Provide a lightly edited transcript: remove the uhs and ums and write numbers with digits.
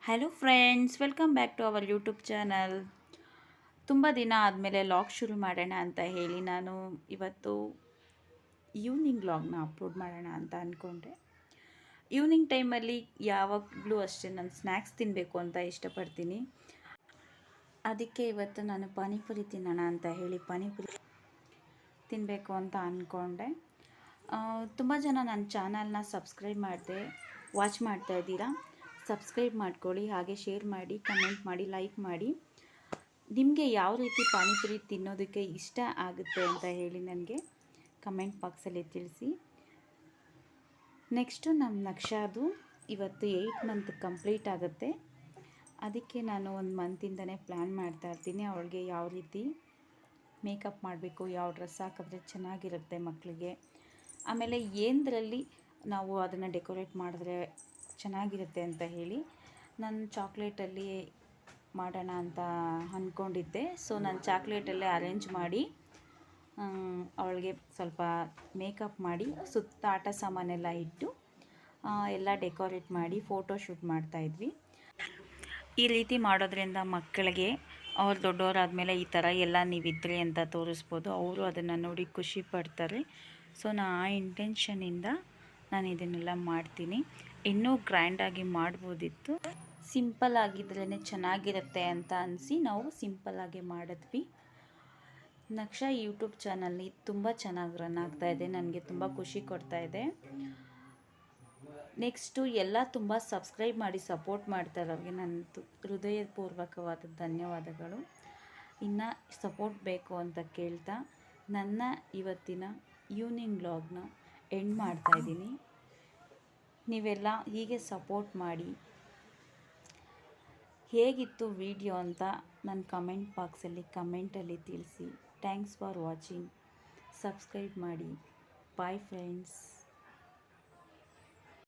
Hello friends, welcome back to our YouTube channel. ತುಂಬ ದಿನ ಆದಮೇಲೆ ಲಾಗ್ ಶುರು ಮಾಡೋಣ ಅಂತ ಹೇಳಿ ನಾನು ಇವತ್ತು ಈವ್ನಿಂಗ್ ಲಾಗ್ನ ಅಪ್ಲೋಡ್ ಮಾಡೋಣ ಅಂತ ಅಂದ್ಕೊಂಡೆ. ಈವ್ನಿಂಗ್ ಟೈಮಲ್ಲಿ ಯಾವಾಗಲೂ ಅಷ್ಟೇ ನಾನು ಸ್ನ್ಯಾಕ್ಸ್ ತಿನ್ನಬೇಕು ಅಂತ ಇಷ್ಟಪಡ್ತೀನಿ. ಅದಕ್ಕೆ ಇವತ್ತು ನಾನು ಪಾನಿಪುರಿ ತಿನ್ನೋಣ ಅಂತ ಹೇಳಿ ಪಾನಿಪುರಿ ತಿನ್ನಬೇಕು ಅಂತ ಅಂದ್ಕೊಂಡೆ. ತುಂಬ ಜನ ನನ್ನ ಚಾನಲ್ನ ಸಬ್ಸ್ಕ್ರೈಬ್ ಮಾಡಿದೆ ವಾಚ್ ಮಾಡ್ತಾ ಇದ್ದೀರಾ. ಸಬ್ಸ್ಕ್ರೈಬ್ ಮಾಡ್ಕೊಳ್ಳಿ, ಹಾಗೆ ಶೇರ್ ಮಾಡಿ, ಕಮೆಂಟ್ ಮಾಡಿ, ಲೈಕ್ ಮಾಡಿ. ನಿಮಗೆ ಯಾವ ರೀತಿ ಪಾನಿಪುರಿ ತಿನ್ನೋದಕ್ಕೆ ಇಷ್ಟ ಆಗುತ್ತೆ ಅಂತ ಹೇಳಿ ನನಗೆ ಕಮೆಂಟ್ ಬಾಕ್ಸಲ್ಲಿ ತಿಳಿಸಿ. ನೆಕ್ಸ್ಟು ನಮ್ಮ ನಕ್ಷಾದು ಇವತ್ತು 8 ಮಂತ್ ಕಂಪ್ಲೀಟ್ ಆಗುತ್ತೆ. ಅದಕ್ಕೆ ನಾನು 1 ಮಂತಿಂದನೇ ಪ್ಲ್ಯಾನ್ ಮಾಡ್ತಾ ಇರ್ತೀನಿ ಅವಳಿಗೆ ಯಾವ ರೀತಿ ಮೇಕಪ್ ಮಾಡಬೇಕು, ಯಾವ ಡ್ರೆಸ್ ಹಾಕಿದ್ರೆ ಚೆನ್ನಾಗಿರುತ್ತೆ ಮಕ್ಕಳಿಗೆ, ಆಮೇಲೆ ಏನರಲ್ಲಿ ನಾವು ಅದನ್ನು ಡೆಕೋರೇಟ್ ಮಾಡಿದ್ರೆ ಚೆನ್ನಾಗಿರುತ್ತೆ ಅಂತ ಹೇಳಿ ನಾನು ಚಾಕ್ಲೇಟಲ್ಲಿ ಮಾಡೋಣ ಅಂತ ಅಂದ್ಕೊಂಡಿದ್ದೆ. ಸೊ ನಾನು ಚಾಕ್ಲೇಟಲ್ಲೇ ಅರೇಂಜ್ ಮಾಡಿ ಅವಳಿಗೆ ಸ್ವಲ್ಪ ಮೇಕಪ್ ಮಾಡಿ ಸುತ್ತ ಆಟ ಸಾಮಾನೆಲ್ಲ ಇಟ್ಟು ಎಲ್ಲ ಡೆಕೋರೇಟ್ ಮಾಡಿ ಫೋಟೋ ಶೂಟ್ ಮಾಡ್ತಾಯಿದ್ವಿ. ಈ ರೀತಿ ಮಾಡೋದ್ರಿಂದ ಮಕ್ಕಳಿಗೆ ಅವ್ರು ದೊಡ್ಡವರಾದಮೇಲೆ ಈ ಥರ ಎಲ್ಲ ನೀವಿದ್ರಿ ಅಂತ ತೋರಿಸ್ಬೋದು, ಅವರು ಅದನ್ನು ನೋಡಿ ಖುಷಿ ಪಡ್ತಾರೆ. ಸೊ ಆ ಇಂಟೆನ್ಷನಿಂದ ನಾನು ಇದನ್ನೆಲ್ಲ ಮಾಡ್ತೀನಿ. ಇನ್ನೂ ಗ್ರ್ಯಾಂಡಾಗಿ ಮಾಡ್ಬೋದಿತ್ತು, ಸಿಂಪಲ್ ಆಗಿದ್ರೇ ಚೆನ್ನಾಗಿರುತ್ತೆ ಅಂತ ಅನಿಸಿ ನಾವು ಸಿಂಪಲ್ಲಾಗಿ ಮಾಡಿದ್ವಿ. ನಕ್ಷಾ ಯೂಟ್ಯೂಬ್ ಚಾನಲ್ಲಿ ತುಂಬ ಚೆನ್ನಾಗಿ ರನ್ ಆಗ್ತಾಯಿದೆ, ನನಗೆ ತುಂಬ ಖುಷಿ ಕೊಡ್ತಾಯಿದೆ. ನೆಕ್ಸ್ಟು ಎಲ್ಲ ತುಂಬ ಸಬ್ಸ್ಕ್ರೈಬ್ ಮಾಡಿ ಸಪೋರ್ಟ್ ಮಾಡ್ತಾರವ್ರಿಗೆ ನನ್ನ ಹೃದಯಪೂರ್ವಕವಾದ ಧನ್ಯವಾದಗಳು. ಇನ್ನು ಸಪೋರ್ಟ್ ಬೇಕು ಅಂತ ಕೇಳ್ತಾ ನನ್ನ ಇವತ್ತಿನ ಈವ್ನಿಂಗ್ ವ್ಲಾಗ್ನ ಎಂಡ್ ಮಾಡ್ತಾಯಿದ್ದೀನಿ. ನೀವೆಲ್ಲ ಹೀಗೆ ಸಪೋರ್ಟ್ ಮಾಡಿ. ಹೇಗಿತ್ತು ವಿಡಿಯೋ ಅಂತ ನನ್ನ ಕಮೆಂಟ್ ಬಾಕ್ಸಲ್ಲಿ ಕಮೆಂಟಲ್ಲಿ ತಿಳಿಸಿ. Thanks for watching. ಸಬ್ಸ್ಕ್ರೈಬ್ ಮಾಡಿ. Bye friends.